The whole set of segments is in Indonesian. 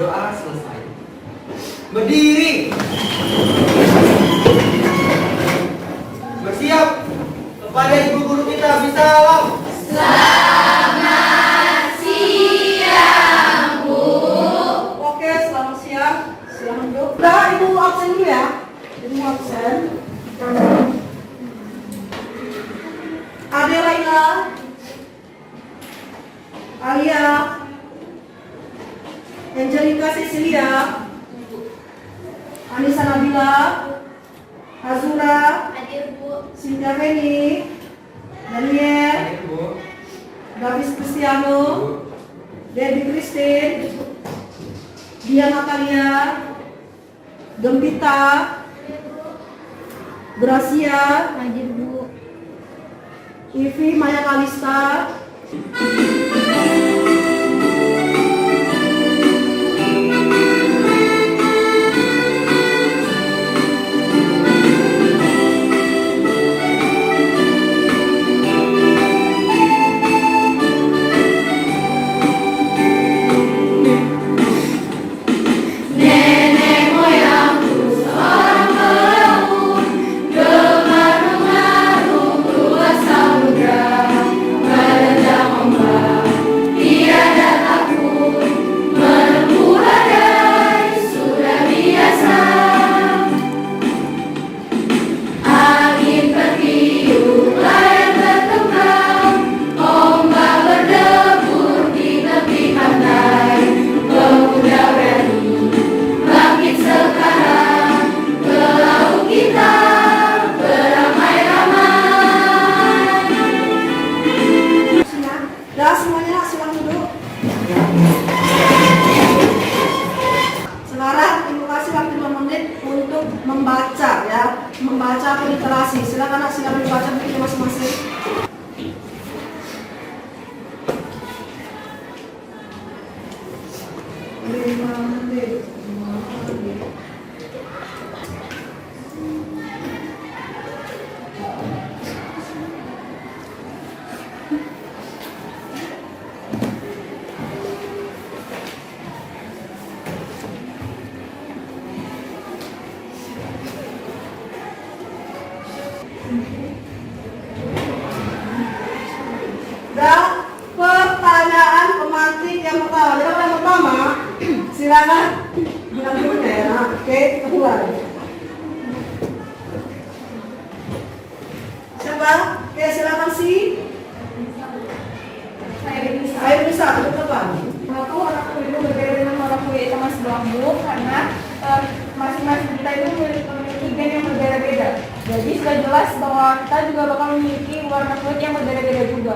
berdoa selesai. Berdiri. Bersiap. Kepada ibu guru kita, bisalam. Selamat siang, Bu. Oke, selamat siang. Silahkan duduk. Udah, ibu absen dulu ya. Ibu absen. Ade Laila, Alia, Angelica Cecilia, Anissa Nabila, Azura, Hadir, Bu. Cynthia Feni, Daniel, Hadir, Bu. Davis Cristiano, Debbie Christine, Dia Natalia, Gembita, Gracia, Hadir, Bu. Ivi Maya Kalista, Nenek moyangku seorang pelaut, gemar mengarung luas samudra, menerjang ombak, tiada takut, menempuh badai sudah biasa. Angin bertiup, layar berkembang, ombak berdebur di tepi pantai. Pemuda berani bangkit sekarang, ke laut kita beramai-ramai. dah semuanya silakan duduk. Sekarang ibu kasih waktu 5 menit untuk membaca ya, membaca atau literasi. Silakan dibaca bukunya masing-masing. Lima menit. Dan pertanyaan pemantik yang pertama. Jadi yang pertama, silakan bilang dulu ya. Oke, kedua. Siapa? Oke, silakan sih. Saya bisa duduk depan. Aku orangku itu berbeda dengan orangku yaitu Mas Bambu karena masing-masing kita itu memiliki gen yang berbeda-beda. Jadi sudah jelas bahwa kita juga bakal memiliki warna kulit yang berbeda-beda juga.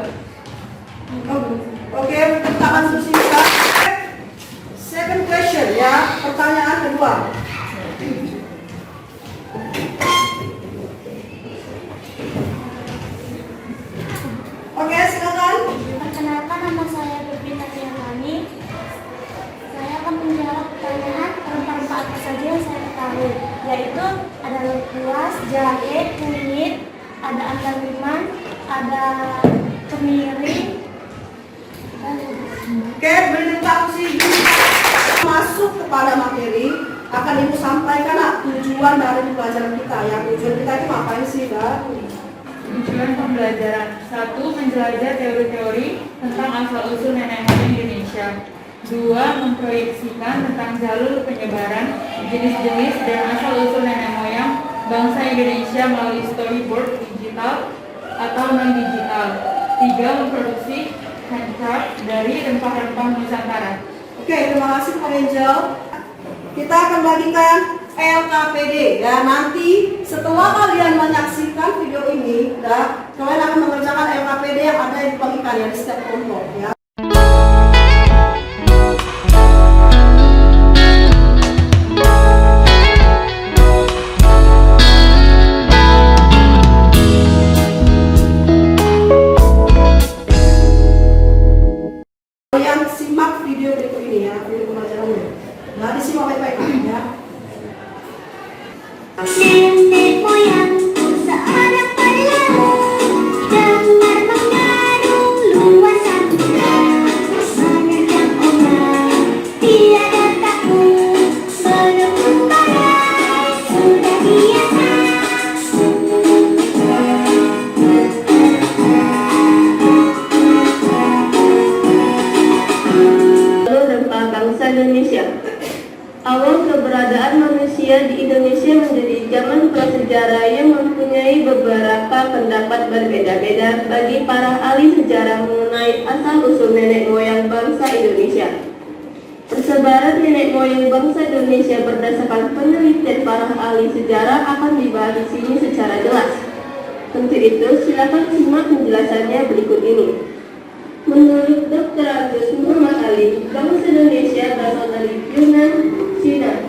Oke, tangan dulu sini Kak. Second question ya, pertanyaan kedua. Oke, silakan. Perkenalkan, nama saya Gembita Tiarani. Saya akan menjawab pertanyaan rempah-rempah apa saja yang saya ketahui, yaitu ada lengkuas, jahe, kunyit, ada andaliman, ada kemiri. Oke, berita sih. Masuk kepada materi, akan ibu sampaikan tujuan dari pembelajaran kita. Yang tujuan kita itu ngapain sih, Kak? Tujuan pembelajaran 1. Menjelajah teori-teori tentang asal-usul nenek moyang Indonesia. 2. Memproyeksikan tentang jalur penyebaran, jenis-jenis dan asal-usul nenek moyang bangsa Indonesia melalui storyboard digital atau non-digital. 3. Memproduksi handcraft dari rempah-rempah Nusantara. Oke, terima kasih Pak Angel. Kita akan bagikan LKPD ya. Nanti setelah kalian menyaksikan video ini, ya, kalian akan mengerjakan LKPD yang ada yang dibagikan ya di setiap kelompok ya. Kalian simak video berikut ini ya, video pembelajarannya. Nah, disimak baik-baik ya. Nenek moyangku seorang pelaut, gemar mengarung luas samudra, Awal keberadaan manusia di Indonesia menjadi zaman prasejarah yang mempunyai beberapa pendapat berbeda-beda bagi para ahli sejarah mengenai asal-usul nenek moyang bangsa Indonesia. Persebaran nenek moyang bangsa Indonesia berdasarkan penelitian para ahli sejarah akan dibahas di sini secara jelas. Untuk itu, silakan simak penjelasannya berikut ini. Menurut Dr. Agus Muhammad Ali, bangsa Indonesia berasal dari Yunan, Cina.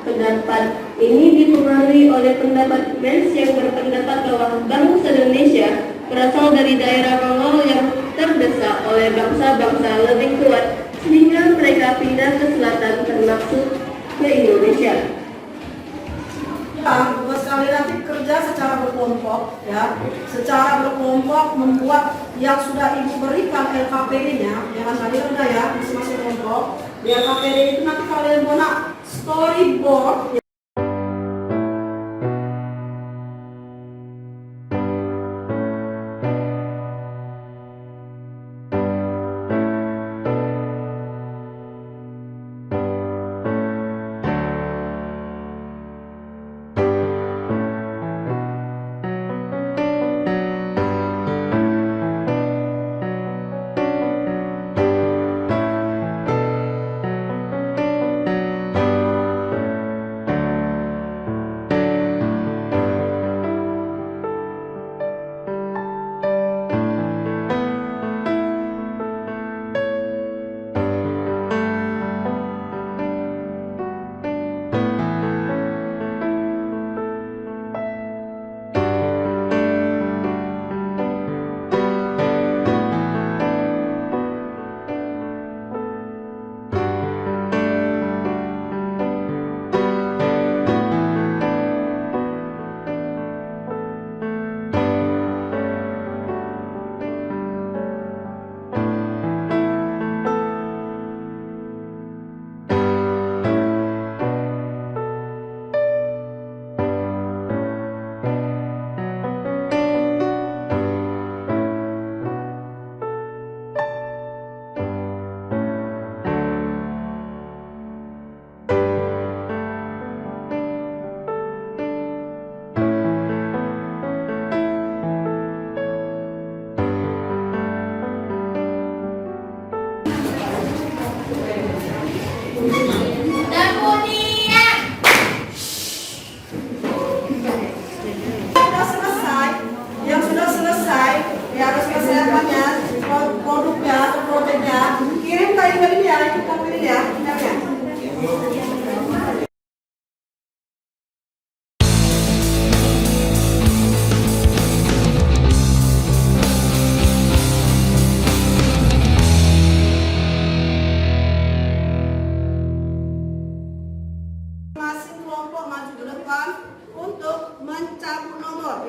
Pendapat ini dipengaruhi oleh pendapat Menz yang berpendapat bahwa bangsa Indonesia berasal dari daerah Mongol yang terdesak oleh bangsa-bangsa lebih kuat, sehingga mereka pindah ke selatan termasuk ke Indonesia. Tugas kalian nanti kerja secara berkelompok, ya, secara berkelompok membuat yang sudah ibu berikan LKPD-nya, jangan kalian udah ya masing-masing kelompok. Di LKPD itu nanti kalian buat storyboard.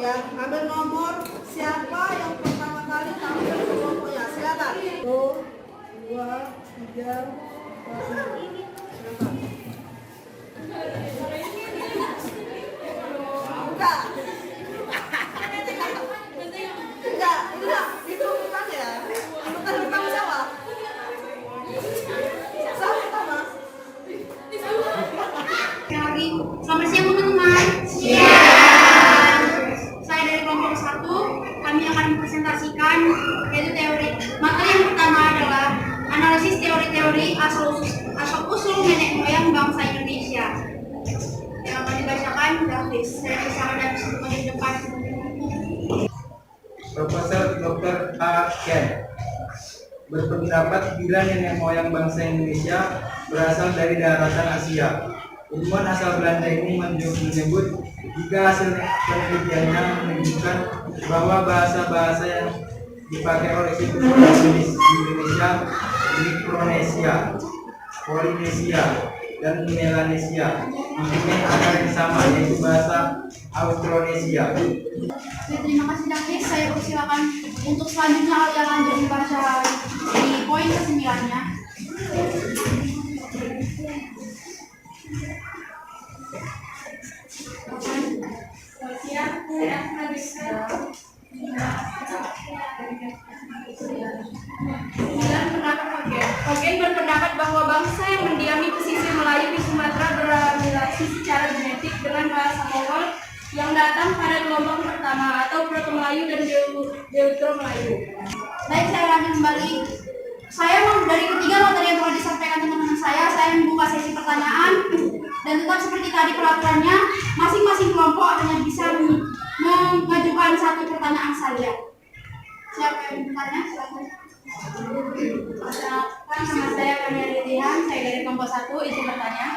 Ya, ambil nomor siapa yang pertama kali tampil di kelompoknya. Silakan. 1, 2, 3, 4. Silakan. Enggak, itu bukan ya. Bukan pertama siapa? Siapa pertama? Selamat siang teman-teman. Saya dari kelompok 1, kami akan mempresentasikan yaitu teori. Materi yang pertama adalah analisis teori-teori asal-usul nenek moyang bangsa Indonesia. Yang akan dibacakan Davis. Saya bersama Davis di depan. Profesor Dr. A. Ken berpendapat bila nenek moyang bangsa Indonesia berasal dari daratan Asia. Ilmuwan asal Belanda ini menyebut jika hasil penelitiannya menunjukkan bahwa bahasa-bahasa yang dipakai oleh suku di Indonesia, Mikronesia, Polinesia, dan Melanesia mempunyai akar yang sama, yaitu bahasa Austronesia. Terima kasih Davis. Saya persilakan untuk selanjutnya kalian lanjut membaca di poin ke-9-nya. Hogen berpendapat bahwa bangsa yang mendiami pesisir Melayu Melayu di Sumatera beramigrasi secara genetik dengan bahasa Mongol yang datang pada gelombang pertama atau Proto Melayu dan Deutero Melayu. Baik, saya lanjut kembali. Saya dari ketiga materi yang telah disampaikan teman-teman saya membuka sesi pertanyaan dan tetap seperti tadi peraturannya, masing-masing kelompok hanya bisa mengajukan satu pertanyaan saja. Siapa yang bertanya? Silakan. Nama saya Kamia Ritihan, saya dari kelompok 1, izin bertanya.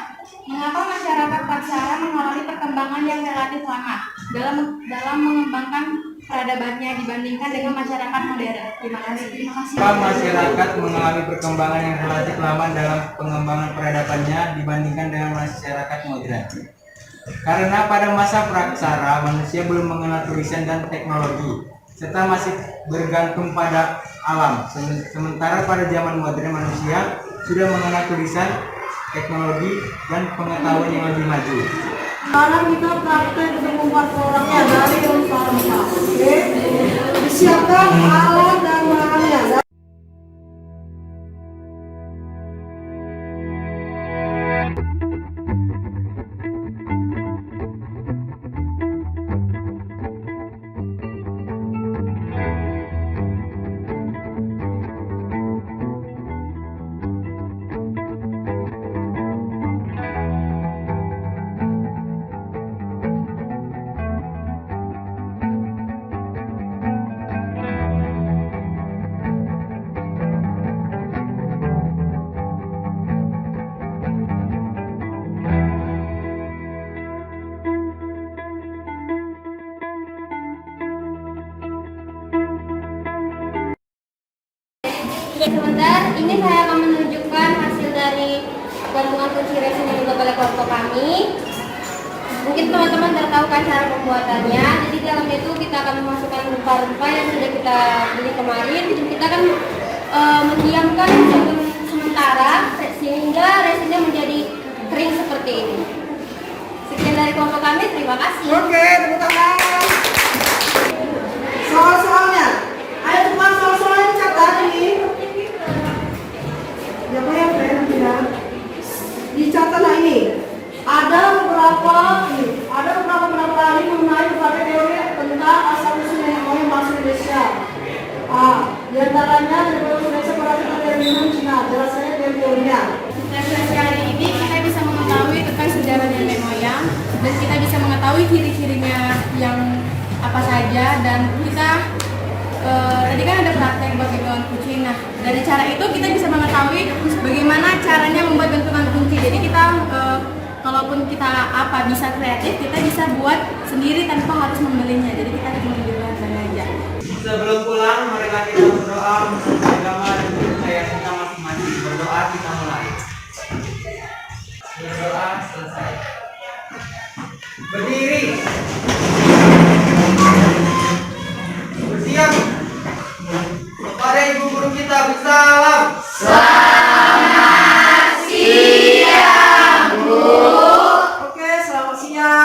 Mengapa masyarakat Paksara mengalami perkembangan yang relatif lama dalam mengembangkan peradabannya dibandingkan dengan masyarakat modern? Terima kasih. Mengapa masyarakat mengalami perkembangan yang relatif lama dalam pengembangan peradabannya dibandingkan dengan masyarakat modern? Karena pada masa praksara manusia belum mengenal tulisan dan teknologi, serta masih bergantung pada alam. Sementara pada zaman modern manusia sudah mengenal tulisan, teknologi, dan pengetahuan yang lebih maju. Sekarang kita praktek ketemu 4 orangnya dari yang sama. Oke, disiapkan alat dan bahannya. Sebentar, ini saya akan menunjukkan hasil dari gantungan kunci resin yang dibuat oleh kelompok kami. Mungkin teman-teman sudah tahu kan cara pembuatannya. Jadi dalam itu kita akan memasukkan rempah-rempah yang sudah kita beli kemarin. Kita akan mendiamkan sementara sehingga resinnya menjadi kering seperti ini. Sekian dari kelompok kami, terima kasih. Oke, tepuk tangan. Soal-soalnya, ayo teman soal-soalnya catat ini. Siapa yang tidak? Dicatat ini. Ada beberapa ahli mengenai berbagai teori tentang asal usul nenek moyang bangsa Indonesia. Di antaranya dari bangsa Indonesia berasal dari Minang, Cina. Jelasnya teorinya. Dari sesi hari ini kita bisa mengetahui tentang sejarah nenek moyang dan kita bisa mengetahui ciri-cirinya yang apa saja, dan kita tadi kan ada praktek buat gantungan kunci. Nah, dari cara itu kita bisa mengetahui bagaimana caranya membuat gantungan kunci. Jadi kita kalaupun kita bisa kreatif, kita bisa buat sendiri tanpa harus membelinya. Jadi kita harus membeli bahannya aja. Sebelum pulang, marilah kita berdoa menurut agama dan kepercayaan kita masing-masing. Berdoa kita